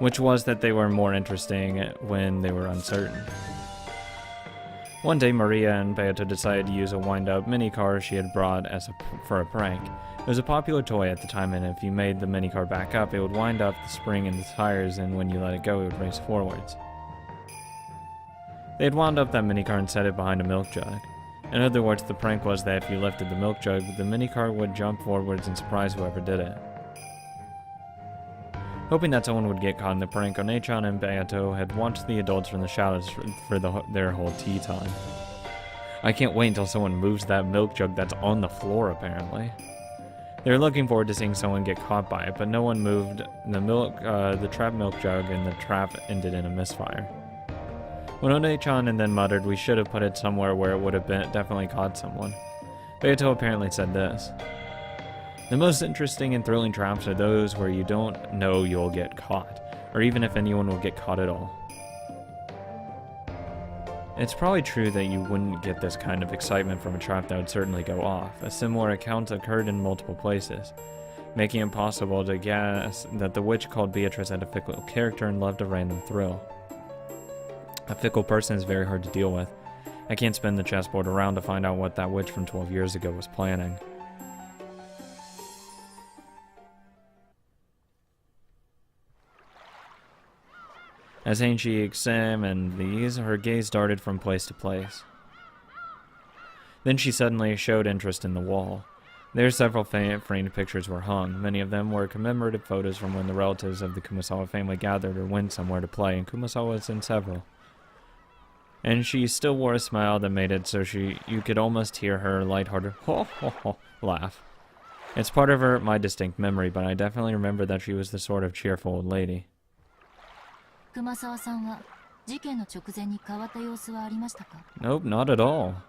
which was that they were more interesting when they were uncertain. One day, Maria and Beato decided to use a wind-up minicar she had brought for a prank. It was a popular toy at the time, and if you made the minicar back up, it would wind up the spring in the tires, and when you let it go, it would race forwards. They had wound up that minicar and set it behind a milk jug. In other words, the prank was that if you lifted the milk jug, the minicar would jump forwards and surprise whoever did it. Hoping that someone would get caught in the prank, One-chan and Beato had watched the adults from the shadows for their whole tea time. I can't wait until someone moves that milk jug that's on the floor, apparently. They were looking forward to seeing someone get caught by it, but no one moved the trap milk jug, and the trap ended in a misfire. When One-chan and then muttered, "We should have put it somewhere where it would have definitely caught someone," Beato apparently said this: "The most interesting and thrilling traps are those where you don't know you'll get caught, or even if anyone will get caught at all." It's probably true that you wouldn't get this kind of excitement from a trap that would certainly go off. A similar account occurred in multiple places, making it possible to guess that the witch called Beatrice had a fickle character and loved a random thrill. A fickle person is very hard to deal with. I can't spin the chessboard around to find out what that witch from 12 years ago was planning. As Ainshi examined these, her gaze darted from place to place. Then she suddenly showed interest in the wall. There several framed pictures were hung. Many of them were commemorative photos from when the relatives of the Kumasawa family gathered or went somewhere to play, and Kumasawa was in several. And she still wore a smile that made it so you could almost hear her lighthearted ho ho ho laugh. It's part of my distinct memory, but I definitely remember that she was the sort of cheerful old lady. Nope, not at all.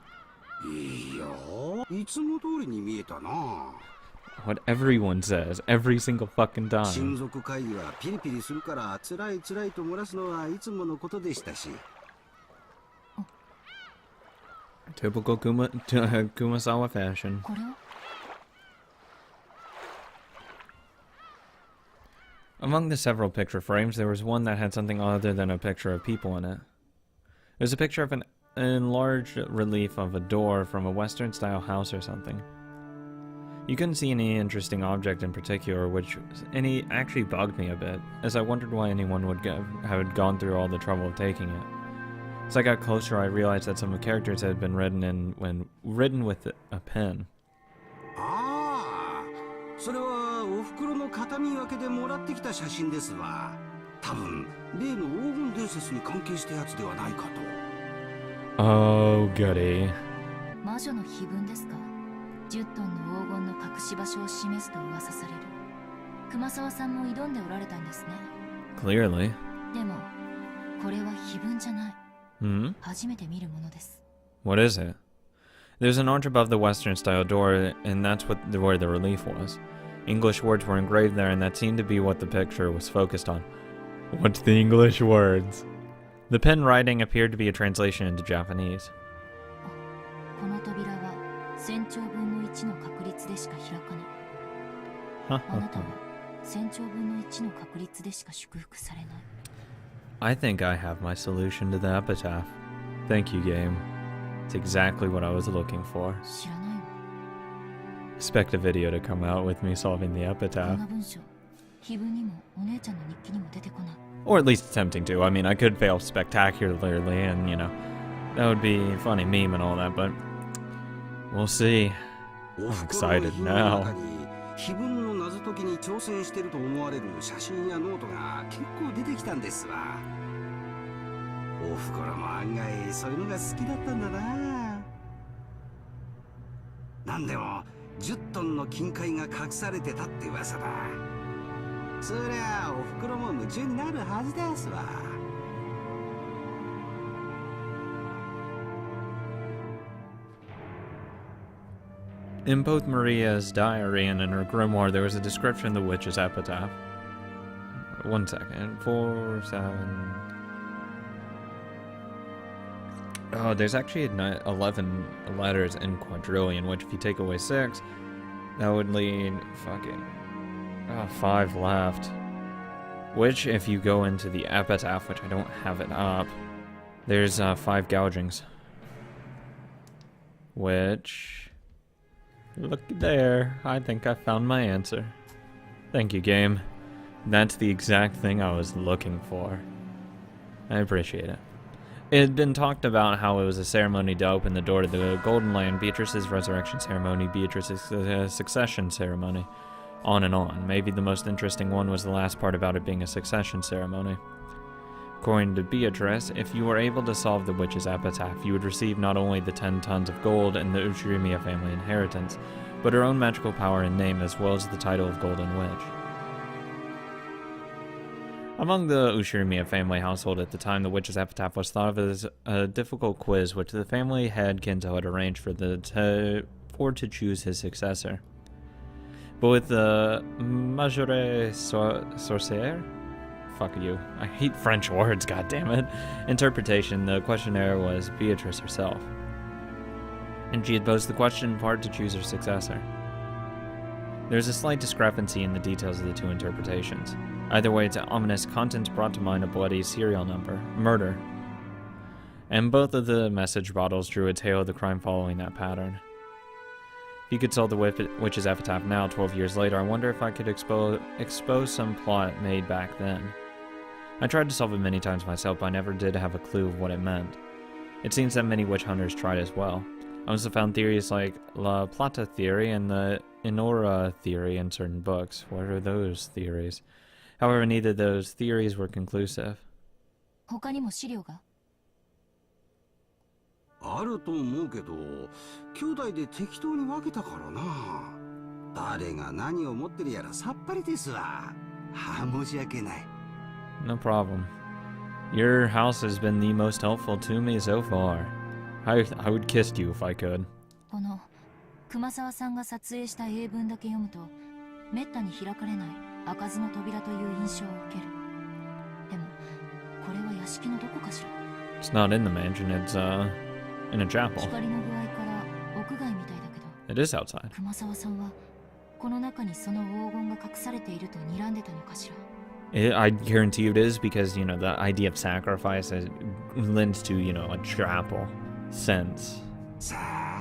What everyone says, every single fucking time. Typical Kumasawa fashion. Among the several picture frames, there was one that had something other than a picture of people in it. It was a picture of an enlarged relief of a door from a Western-style house or something. You couldn't see any interesting object in particular, which actually bugged me a bit, as I wondered why anyone would have gone through all the trouble of taking it. As I got closer, I realized that some of the characters had been written with a pen. Oh, goody. Clearly. What is it? There's an arch above the Western-style door, and that's where the relief was. English words were engraved there, and that seemed to be what the picture was focused on. What's the English words? The pen writing appeared to be a translation into Japanese. I think I have my solution to the epitaph. Thank you, game. It's exactly what I was looking for. Expect a video to come out with me solving the epitaph. Or at least attempting to. I mean, I could fail spectacularly and, that would be a funny meme and all that, but we'll see. I'm excited now. In both Maria's diary and in her grimoire, there was a description of the witch's epitaph. 1 second. 4, 7... Oh, there's actually 11 letters in quadrillion, which if you take away 6, that would lead fucking... 5 left. Which, if you go into the epitaph, which I don't have it up, there's 5 gougings. Which, look there, I think I found my answer. Thank you, game. That's the exact thing I was looking for. I appreciate it. It had been talked about how it was a ceremony to open the door to the Golden Land, Beatrice's resurrection ceremony, Beatrice's succession ceremony, on and on. Maybe the most interesting one was the last part about it being a succession ceremony. According to Beatrice, if you were able to solve the witch's epitaph, you would receive not only the 10 tons of gold and the Ushirimiya family inheritance, but her own magical power and name, as well as the title of Golden Witch. Among the Ushirimiya family household at the time, the witch's epitaph was thought of as a difficult quiz which the family head Kinto had arranged for to choose his successor. But with the majore sorcière? Fuck you. I hate French words, goddammit. Interpretation, the questionnaire was Beatrice herself. And she had posed the question in part to choose her successor. There's a slight discrepancy in the details of the two interpretations. Either way, its ominous contents brought to mind a bloody serial number, murder. And both of the message bottles drew a tale of the crime following that pattern. If you could solve the witch's epitaph now, 12 years later, I wonder if I could expose some plot made back then. I tried to solve it many times myself, but I never did have a clue of what it meant. It seems that many witch hunters tried as well. I also found theories like La Plata theory and the Inora theory in certain books. What are those theories? However, neither of those theories were conclusive. 他にも資料があると思うけど、兄弟で適当に分けたからな。誰が何を持ってるやらさっぱりですわ。申し訳ない。No problem. Your house has been the most helpful to me so far. I would kiss you if I could. この熊沢さんが撮影した英文だけ読むと、めったに開かれない開かずの扉という印象を受ける。でも、これは屋敷のどこかしら。It's not in the mansion, it's in a chapel. 光の具合から屋外みたいだけど。It is outside. 熊沢さんはこの中にその黄金が隠されていると睨んでたのかしら。I guarantee you it is because, you know, the idea of sacrifice lends to, you know, a chapel sense. さあ。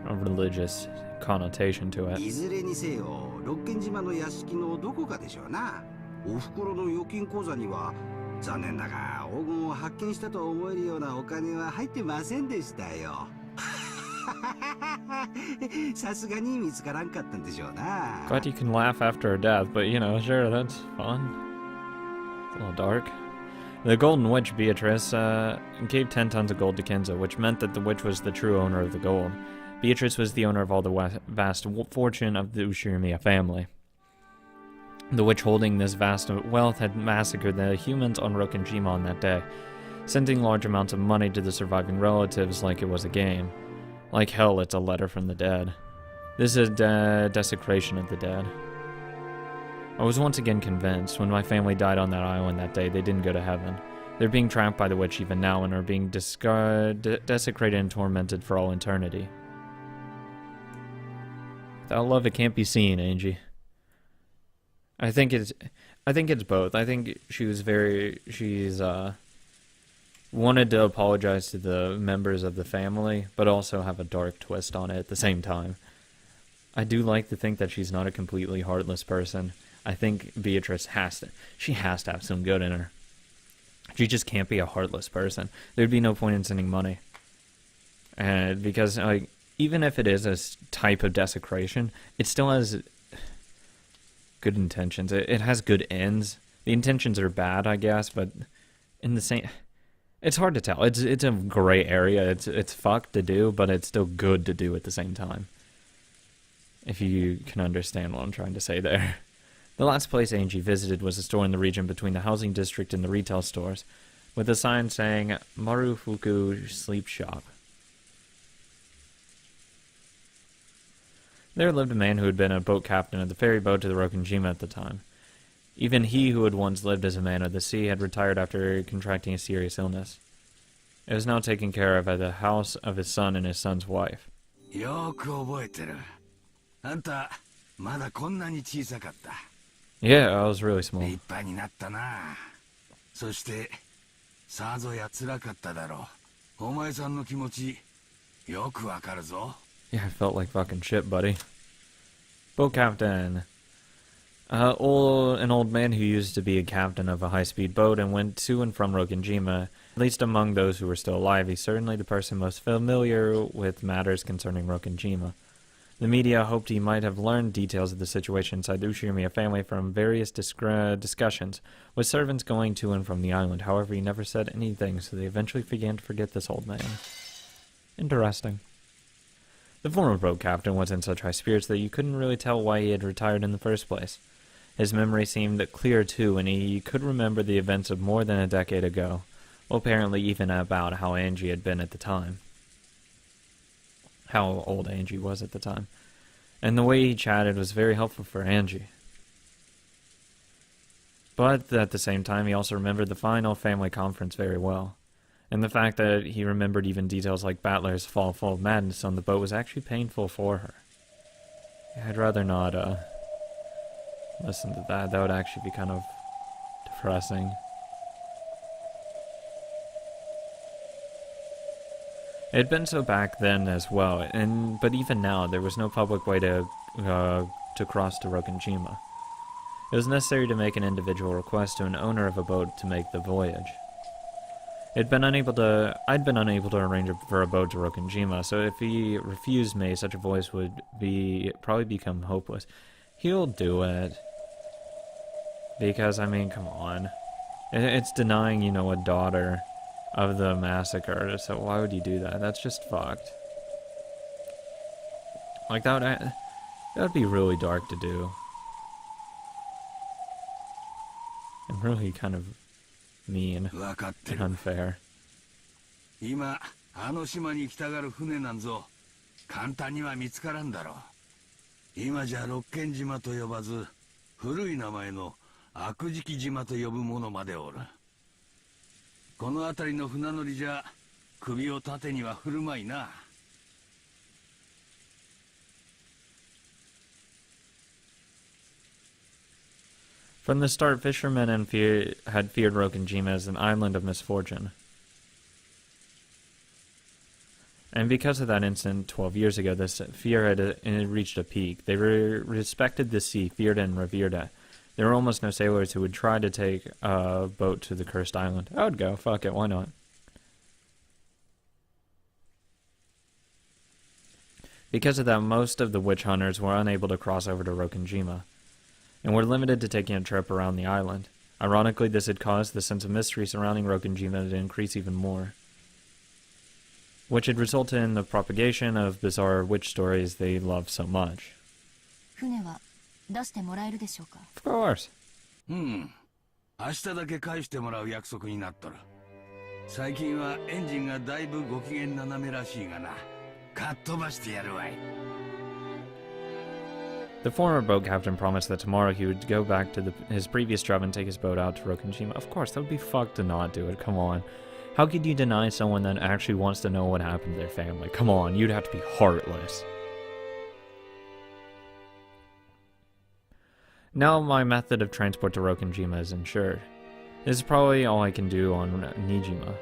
A religious connotation to it. いずれにせよ、六軒島の屋敷のどこかでしょうな。お袋の預金口座には残念だが黄金を発見したと思えるようなお金は入ってませんでしたよ。さすがに見つからんかったんでしょうな。Glad you can laugh after her death, but you know, sure, that's fun. It's a little dark. The Golden Witch, Beatrice, gave 10 tons of gold to Kinzo, which meant that the witch was the true owner of the gold. Beatrice was the owner of all the vast fortune of the Ushirimiya family. The witch holding this vast wealth had massacred the humans on Rokkenjima on that day, sending large amounts of money to the surviving relatives like it was a game. Like hell, it's a letter from the dead. This is a desecration of the dead. I was once again convinced, when my family died on that island that day, they didn't go to heaven. They're being trapped by the witch even now and are being desecrated and tormented for all eternity. Without love, it can't be seen, Angie. I think it's both. I think she's wanted to apologize to the members of the family, but also have a dark twist on it at the same time. I do like to think that she's not a completely heartless person. I think Beatrice has to have some good in her. She just can't be a heartless person. There'd be no point in sending money. And because even if it is a type of desecration, it still has good intentions. It has good ends. The intentions are bad, I guess, but in the same, it's hard to tell. It's a gray area. It's fucked to do, but it's still good to do at the same time. If you can understand what I'm trying to say there. The last place Angie visited was a store in the region between the housing district and the retail stores, with a sign saying Marufuku Sleep Shop. There lived a man who had been a boat captain of the ferry boat to the Rokkenjima at the time. Even he who had once lived as a man of the sea had retired after contracting a serious illness. It was now taken care of at the house of his son and his son's wife. よく覚えてる。あんたまだこんなに小さかった。Yeah, I was really small. 立派になったな。そしてさぞや辛かっただろう。お前さんの気持ちよくわかるぞ。 Yeah, I felt like fucking shit, buddy. Boat captain. An old man who used to be a captain of a high-speed boat and went to and from Rokkenjima. At least among those who were still alive, he's certainly the person most familiar with matters concerning Rokkenjima. The media hoped he might have learned details of the situation inside the Ushirimiya family from various discussions, with servants going to and from the island. However, he never said anything, so they eventually began to forget this old man. Interesting. The former boat captain was in such high spirits that you couldn't really tell why he had retired in the first place. His memory seemed clear too, and he could remember the events of more than a decade ago, well, apparently even about how Angie had been at the time. How old Angie was at the time. And the way he chatted was very helpful for Angie. But at the same time, he also remembered the final family conference very well. And the fact that he remembered even details like Battler's fall full of madness on the boat was actually painful for her. I'd rather not, listen to that. That would actually be kind of depressing. It had been so back then as well, but even now there was no public way to cross to Rokkenjima. It was necessary to make an individual request to an owner of a boat to make the voyage. I'd been unable to arrange for a boat to Rokkenjima, so if he refused me, such a voyage would probably become hopeless. He'll do it. Because, I mean, come on. It's denying, a daughter of the massacre, so why would you do that? That's just fucked. Like, that would be really dark to do. And really kind of mean and unfair. 今あの島に行きたがる船なんぞ簡単には見つからんだろう。今じゃ六軒島と呼ばず古い名前の悪食島と呼ぶ者までおる。この辺りの船乗りじゃ首を縦には振るまいな。From the start, fishermen had feared Rokkenjima as an island of misfortune. And because of that incident 12 years ago, this fear had reached a peak. They respected the sea, feared it, and revered it. There were almost no sailors who would try to take a boat to the cursed island. I would go, fuck it, why not? Because of that, most of the witch hunters were unable to cross over to Rokkenjima, and were limited to taking a trip around the island. Ironically, this had caused the sense of mystery surrounding Rokkenjima to increase even more, which had resulted in the propagation of bizarre witch stories they loved so much. 船は出してもらえるでしょうか? Of course. 明日だけ返してもらう約束になっとる。最近はエンジンがだいぶご機嫌斜めらしいがな。かっ飛ばしてやるわい。The former boat captain promised that tomorrow he would go back to his previous job and take his boat out to Rokkenjima. Of course, that would be fucked to not do it. Come on. How could you deny someone that actually wants to know what happened to their family? Come on, you'd have to be heartless. Now my method of transport to Rokkenjima is ensured. This is probably all I can do on Nijima.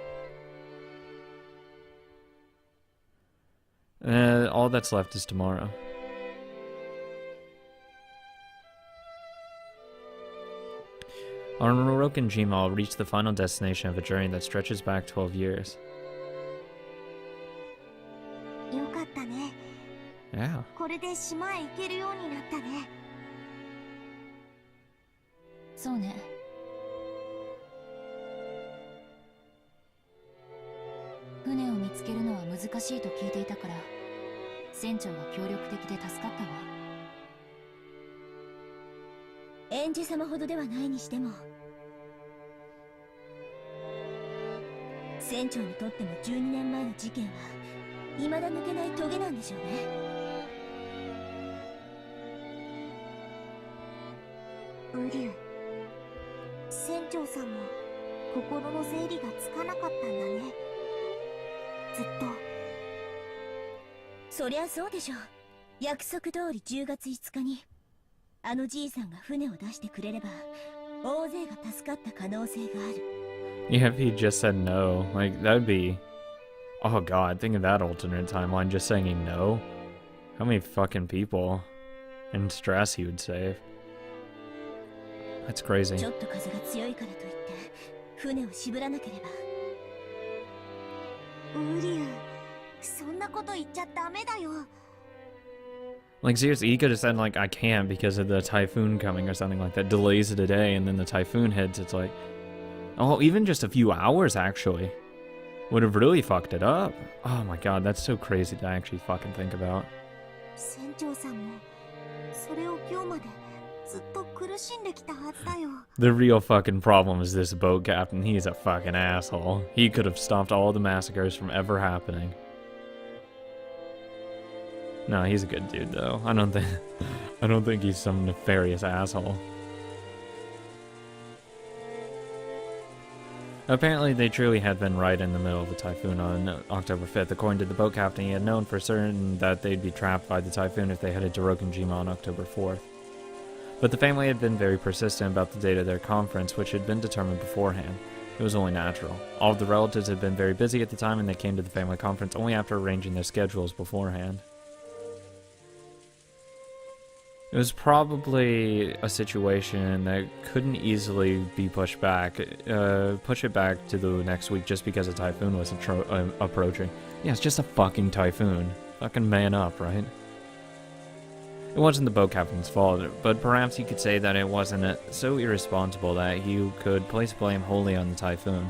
All that's left is tomorrow. On Rokkenjima, I'll reach the final destination of a journey that stretches back 12 years. よかったね。Yeah. これで島へ行けるようになったね。そうね。船を見つけるのは難しいと聞いていたから、船長は協力的で助かったわ。エンジ様ほどではないにしても、船長にとっても12年前の事件は未だ抜けないトゲなんでしょうね。ウリュウ、船長さんも心の整理がつかなかったんだね。ずっと。そりゃそうでしょう。約束通り10月5日にあのじいさんが船を出してくれれば大勢が助かった可能性がある。 Yeah, if he just said no, like, that would be... Oh god, think of that alternate timeline, just saying no. How many fucking people and stress he would save. That's crazy. ちょっと風が強いからといって船を渋らなければ。ウリュウ、そんなこと言っちゃダメだよ。 Like, seriously, he could have said, like, I can't because of the typhoon coming or something like that. Delays it a day, and then the typhoon hits. It's like... Oh, even just a few hours, actually. Would have really fucked it up. Oh my god, that's so crazy to actually fucking think about. 船長さんもそれを今日までずっと苦しんできたはずだよ。 The real fucking problem is this boat captain. He's a fucking asshole. He could have stopped all the massacres from ever happening. No, he's a good dude though. I don't think he's some nefarious asshole. Apparently, they truly had been right in the middle of the typhoon on October 5th. According to the boat captain, he had known for certain that they'd be trapped by the typhoon if they headed to Rokkenjima on October 4th. But the family had been very persistent about the date of their conference, which had been determined beforehand. It was only natural. All of the relatives had been very busy at the time, and they came to the family conference only after arranging their schedules beforehand. It was probably a situation that couldn't easily be pushed back. Push it back to the next week just because a typhoon was approaching. Yeah, it's just a fucking typhoon. Fucking man up, right? It wasn't the boat captain's fault, but perhaps you could say that it wasn't so irresponsible that you could place blame wholly on the typhoon.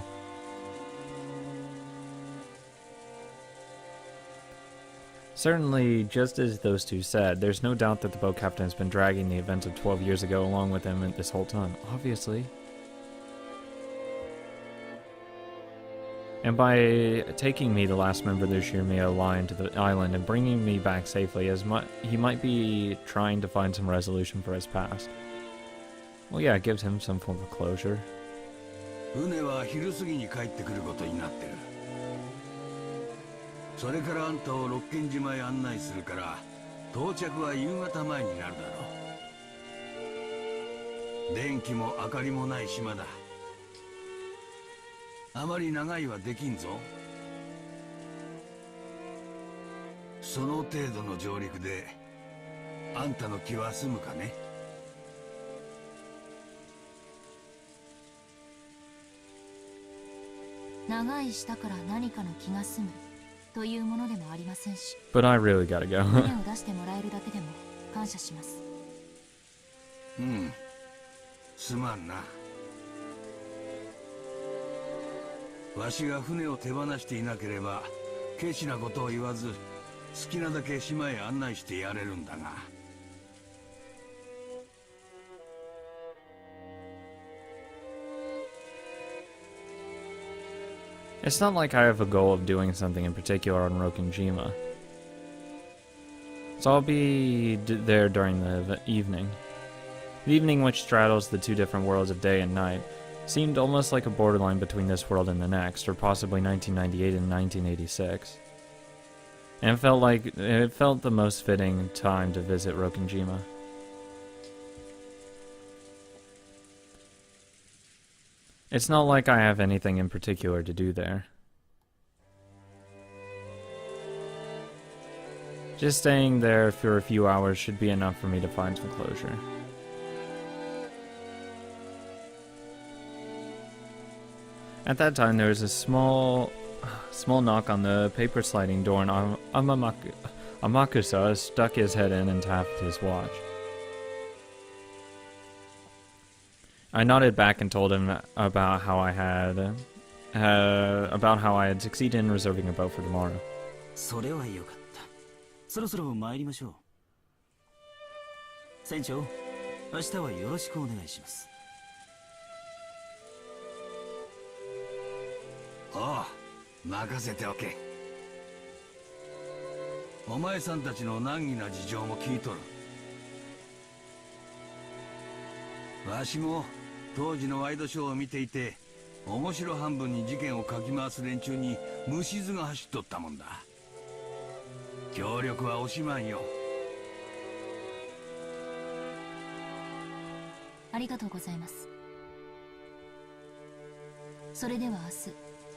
Certainly, just as those two said, there's no doubt that the boat captain has been dragging the events of 12 years ago along with him this whole time, obviously. And by taking me, the last member of the Shirmiya line, to the island and bringing me back safely, he might be trying to find some resolution for his past. Well, yeah, it gives him some form of closure. 船は昼過ぎに帰ってくることになってる。それからあんたを六軒島へ案内するから、到着は夕方前になるだろう。電気も明かりもない島だ。あまり長いはできんぞ。その程度の上陸で、あんたの気は済むかね。長い舌から何かの気が済むというものでもありませんし。But I really gotta go. 船を出してもらえるだけでも感謝します。うん、すまんな。わしが船を手放していなければ、ケチなことを言わず、好きなだけ島へ案内してやれるんだが。It's not like I have a goal of doing something in particular on Rokkenjima. So I'll be there during the evening. The evening which straddles the two different worlds of day and night seemed almost like a borderline between this world and the next, or possibly 1998 and 1986. And it felt the most fitting time to visit Rokkenjima. It's not like I have anything in particular to do there. Just staying there for a few hours should be enough for me to find some closure. At that time, there was a small knock on the paper sliding door, and Amakusa stuck his head in and tapped his watch. I nodded back and told him about how I had succeeded in reserving a boat for tomorrow. それはよかった。そろそろ参りましょう。船長、明日はよろしくお願いします。おう、任せておけ。お前さんたちの難儀な事情も聞いとる。わしも当時のワイドショーを見ていて、面白半分に事件をかき回す連中に虫唾が走っとったもんだ。協力は惜しまんよ。ありがとうございます。それでは明日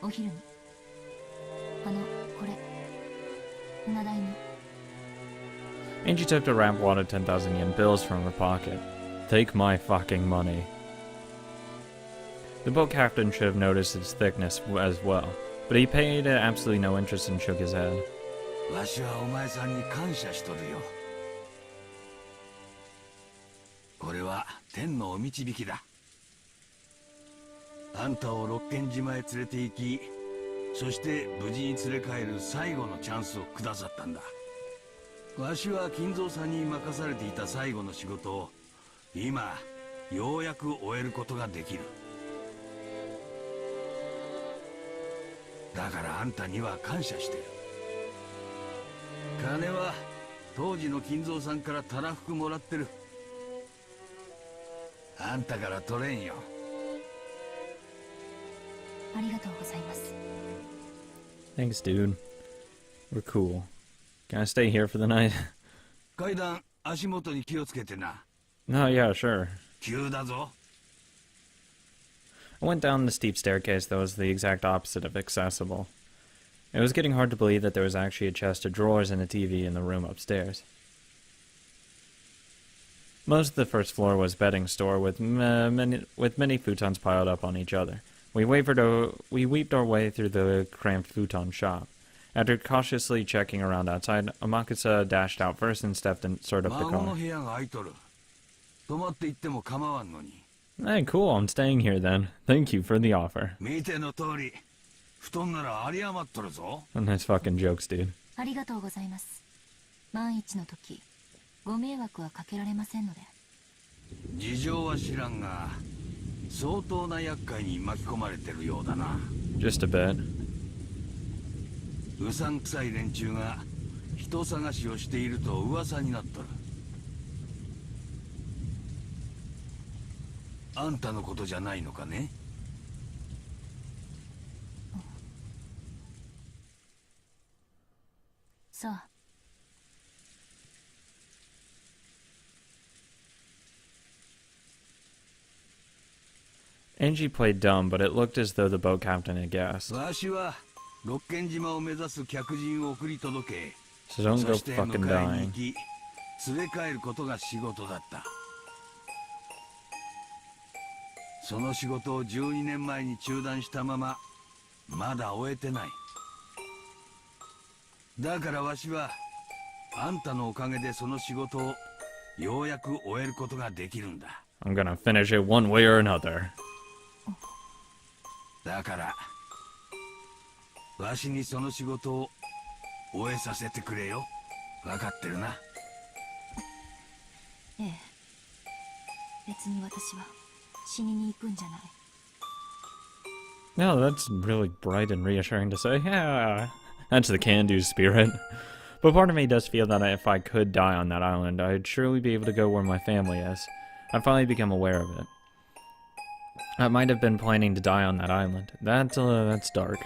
お昼にこれ船代に。 Angie took the ramp-wadded 10,000 yen bills from her pocket. Take my fucking money. The boat captain should have noticed its thickness as well, but he paid absolutely no interest and shook his head. わしはお前さんに感謝しとるよ。これは天のお導きだ。あんたを六軒島へ連れて行き、そして無事に連れ帰る最後のチャンスをくださったんだ。わしは金蔵さんに任されていた最後の仕事を今ようやく終えることができる。だからあんたには感謝してる。金は当時の金蔵さんからたらふくもらってる。あんたから取れんよ。ありがとうございます。 Thanks, dude. We're cool. Can I stay here for the night? 階段足元に気をつけてな。 No, yeah, sure. 急だぞ。 I went down the steep staircase that was the exact opposite of accessible. It was getting hard to believe that there was actually a chest of drawers and a TV in the room upstairs. Most of the first floor was bedding store with many futons piled up on each other. We weaved our way through the cramped futon shop. After cautiously checking around outside, Amakusa dashed out first and stepped inside of the car. Hey, cool, I'm staying here then. Thank you for the offer. Nice fucking jokes, dude. ありがとうございます。万一の時ご迷惑はかけられませんので。事情は知らんが、相当な厄介に巻き込まれてるようだな。 Just a bit. うさんくさい連中が人探しをしていると噂になっとる。あんたのことじゃないのかね。さあ。 Angie played dumb, but it looked as though the boat captain had guessed. わしは六軒島を目指す客人を送り届け、 So don't そ go して fucking 迎えに dying. 行き、連れ帰ることが仕事だった。その仕事を12年前に中断したまま、まだ終えてない。だからわしはあんたのおかげでその仕事をようやく終えることができるんだ。 I'm gonna finish it one way or another. だからわしにその仕事を終えさせてくれよ。分かってるな。ええ。別に私は死にに行くんじゃない。 No, that's really bright and reassuring to say. Yeah, that's the can-do spirit. But part of me does feel that if I could die on that island, I'd surely be able to go where my family is. I've finally become aware of it. I might have been planning to die on that island. That's dark.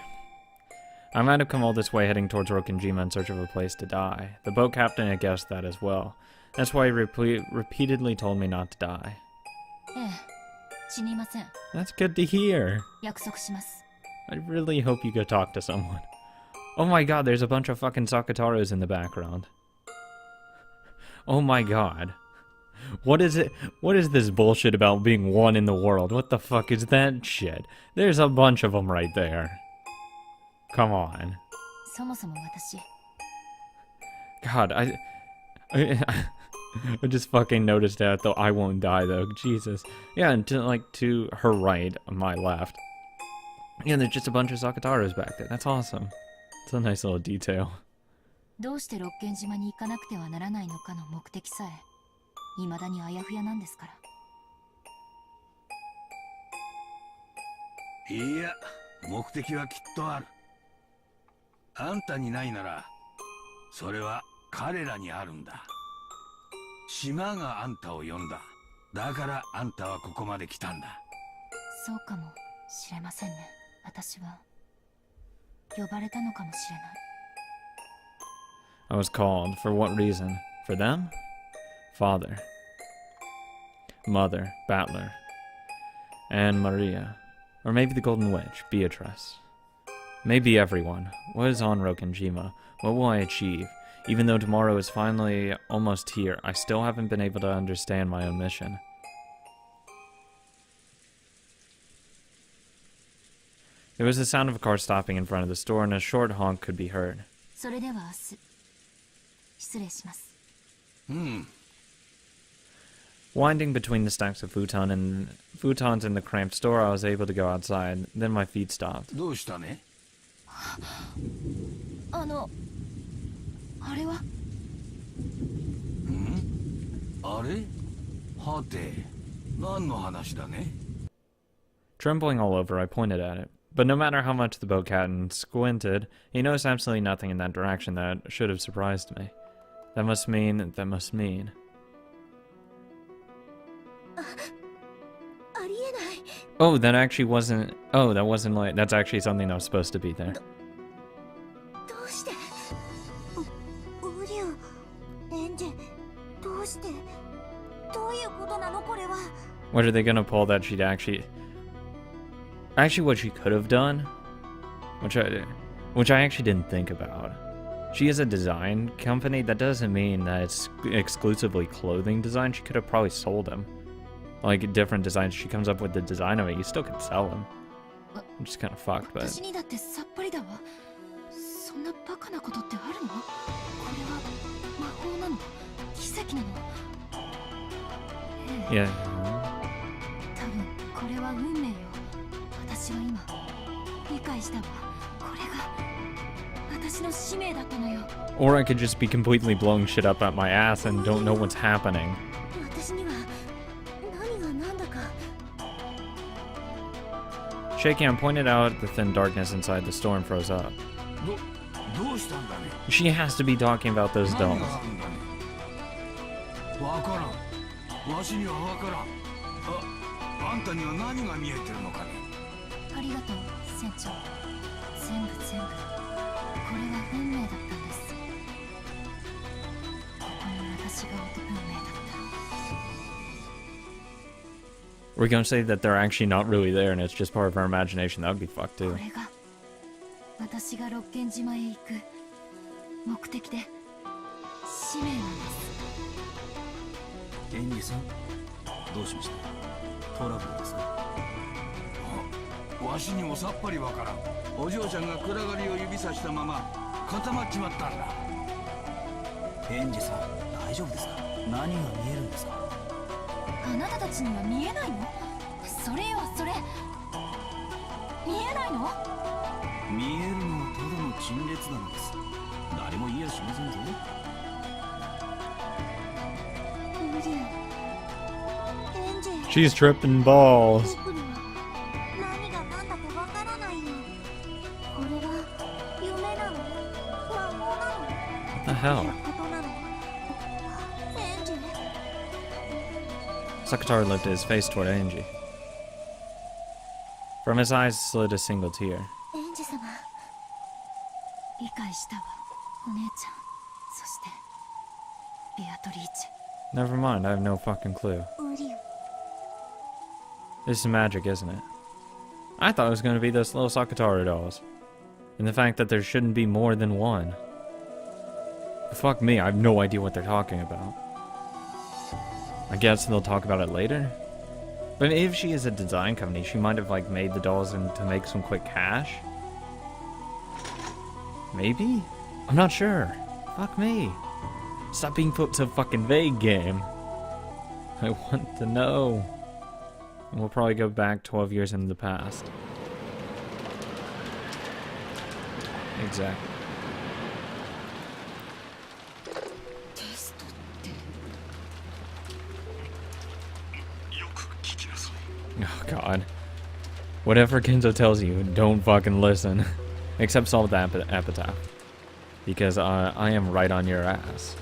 I might have come all this way heading towards Rokinjima in search of a place to die. The boat captain had guessed that as well. That's why he repeatedly told me not to die. ええ。死にません。 That's good to hear. 約束します。 I really hope you go talk to someone. Oh my god, there's a bunch of fucking Sakataros in the background. Oh my god. What is it? What is this bullshit about being one in the world? What the fuck is that shit? There's a bunch of them right there. Come on. そもそも私。 God, I just fucking noticed that though. I won't die though. Jesus. Yeah, and to her right, my left. Yeah, there's just a bunch of Sakataros back there. That's awesome. It's a nice little detail. どうして六軒島に行かなくてはならないのかの目的さえ未だにあやふやなんですから。いや、目的はきっとある。あんたにないなら、それは彼らにあるんだ。島があんたを呼んだ。だからあんたはここまで来たんだ。そうかもしれませんね。私は呼ばれたのかもしれない。 I was called. For what reason? For them? Father. Mother, Battler, and Maria. Or maybe the Golden Witch, Beatrice. Maybe everyone. What is on Rokenjima? What will I achieve? Even though tomorrow is finally almost here, I still haven't been able to understand my own mission. There was the sound of a car stopping in front of the store, and a short honk could be heard. それでは明日失礼します。 Winding between the stacks of futons in the cramped store, I was able to go outside. Then my feet stopped. どうしたね？あれは？あれ？はて、何の話だね？ Trembling all over, I pointed at it. But no matter how much the boat captain squinted, he noticed absolutely nothing in that direction that should have surprised me. That must mean... ありえない。 Oh, that actually wasn't... Oh, that wasn't like... That's actually something that was supposed to be there. どうして？ウリュウ、エンジェ、どうして？どういうことなのこれは？ What are they gonna pull that she'd actually... Actually, what she could have done, which I actually didn't think about. She is a design company. That doesn't mean that it's exclusively clothing design. She could have probably sold them. Like, different designs. She comes up with the design of it. You still could sell them. Which is kind of fucked, but... 私にだってさっぱりだわ。そんなバカなことってあるの？これは魔法なの？奇跡なの？ Yeah. 多分これは運命よ。私は今理解したわ。これが私の使命だったのよ。 Or I could just be completely blowing shit up at my ass and don't know what's happening. 私には何が何だか。 Shaking, I pointed out the thin darkness inside the store and froze up. どうしたんだね？ She has to be talking about those 何 dolls. があるんだね？わからん。わしにはわからん。あんたには何が見えてるのかね？ ありがとう船長。全部これは運命だったんです。ここに私が置く運命だった。 We're gonna say that they're actually not really there and it's just part of our imagination. That would be fucked こ too. れが私が六軒島へ行く目的で使命なんです。エンジさん、どうしました？トラブルですか？わしにもさっぱりわからん。お嬢ちゃんが暗がりを指さしたまま固まっちまったんだ。エンジさん、大丈夫ですか？何が見えるんですか？あなたたちには見えないの？それよそれ。見えないの？見えるのはただの陳列なのです。誰も言いやしませんぞ。ウリュウ、エンジェ。 She's tripping balls. 僕には何が何だかわからないよ。これは夢なの？魔法なの？ What the hell? ことなの？エンジェ。 Sakatara lifted his face toward Angie. From his eyes slid a single tear. エンジ様、理解したわ。お姉ちゃん、そしてベアトリーチ Never mind, I have no fucking clue. ェ。ウリュウ。 This is magic, isn't it? I thought it was going to be those little Sakatara dolls. And the fact that there shouldn't be more than one. Fuck me, I have no idea what they're talking about. I guess they'll talk about it later? But if she is a design company, she might have like made the dolls to make some quick cash? Maybe? I'm not sure. Fuck me. Stop being put so fucking vague, game. I want to know. And we'll probably go back 12 years into the past. Exactly. テストって。 Oh god. Whatever Kenzo tells you, don't fucking listen. Except solve the epitaph. Because I am right on your ass.